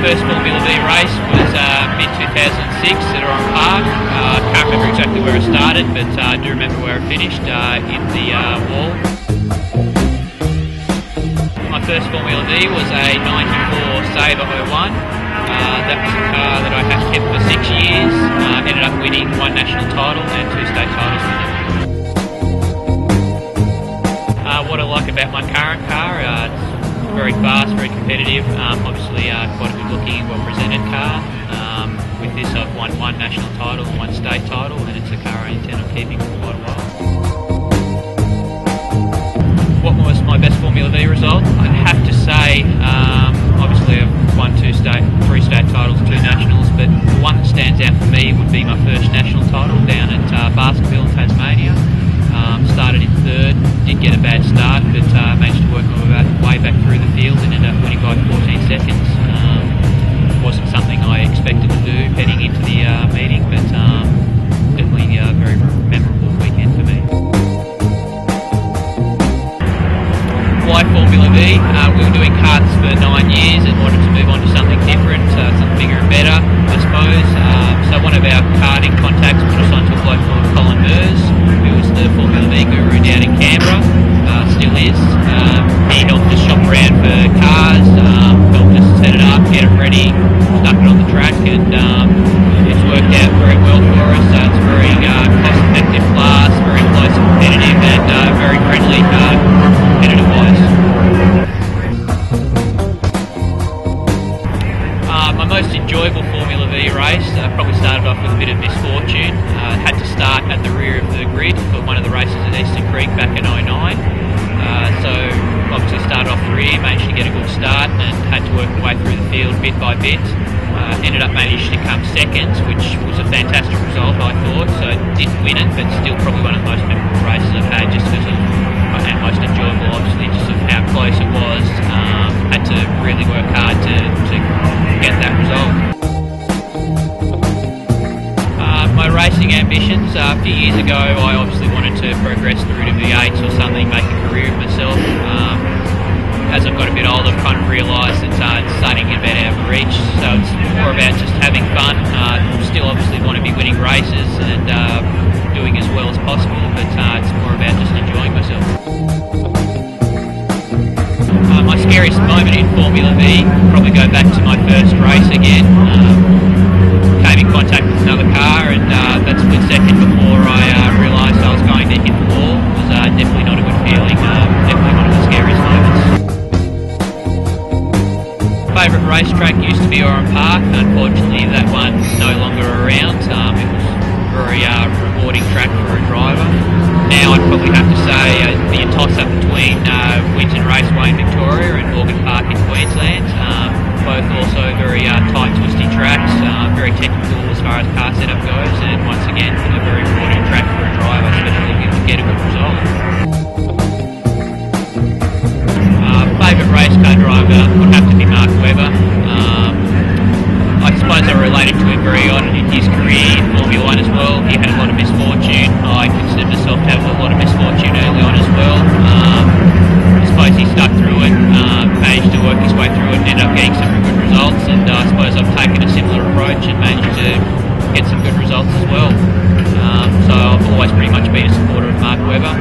first Formula Vee race was mid-2006 at Oran Park. Can't remember exactly where I started, but I do remember where I finished in the wall. My first Formula Vee was a 94 Sabre 01. That was a car that I had kept for 6 years. Ended up winning 1 national title and 2 state titles with it. What I like about my current car, it's very fast, very competitive, obviously quite a good looking, well presented car. With this I've won 1 national title and 1 state title, and it's a car I intend on keeping for quite a while. What was my best Formula Vee result? I'd have to say, obviously I've won 3 state titles, 2 nationals, but the one that stands out for me would be my first national title down at Baskerville in Tasmania. Started in 3rd, did get a bad start, but managed to work my way back through the field and ended up winning by 14 seconds. Wasn't something I expected to do heading into the meeting, but definitely a very memorable weekend for me. Why Formula Vee? We were doing karts for 9 years and wanted to move on to something different, something bigger and better, I suppose. So one of our karting contacts put us onto a bloke called who was the Formula Vee guru down in Canberra, still is. He helped us shop around for cars, helped us set it up, get it ready, stuck it on the track, and it's worked out very well for us. It's very cost-effective class, very close and competitive, and very friendly competitive-wise. My most enjoyable Formula Vee race probably started off with a bit of misfortune. Had to start at the rear of the grid for one of the races at Eastern Creek back in '09. So obviously started off the rear, managed to get a good start and had to work my way through the field bit by bit. Ended up managing to come 2nd, which was a fantastic result I thought. So didn't win it, but still probably one of the most memorable races I've had, just because of, and most enjoyable obviously, just of how close it was. Had to really work hard to get that result. My racing ambitions, a few years ago I obviously wanted to progress through to V8s or something, make a career of myself. As I've got a bit older, I've kind of realised that it's starting to get a bit out of reach, so it's more about just having fun. Still obviously want to be winning races and doing as well as possible, but it's more about just enjoying myself. My scariest moment in Formula Vee, probably go back to my first race again. Came in contact with another car, and that split second before I realised I was going to hit the wall was definitely not a good feeling, definitely one of the scariest moments. Favourite racetrack used to be Oran Park. Unfortunately that one's no longer around. It was a very rewarding track for a driver. Now I'd probably have to say it'd be a toss-up between Winton Raceway in Victoria and Morgan Park in Queensland. Both also very tight, twisty tracks, very technical as far as car setup goes, and once again a very rewarding track for a driver, especially if you can get a good result. Favourite race car driver would have to be Mark Webber. I suppose I related to him very on in his career in Formula 1 as well. He had a lot of misfortune. I consider myself to have a lot of misfortune early on as well. I suppose he stuck through it, managed to work his way through it and ended up getting some good results, and I suppose I've taken a similar approach and managed to get some good results as well. So I've always pretty much been a supporter of Mark Webber.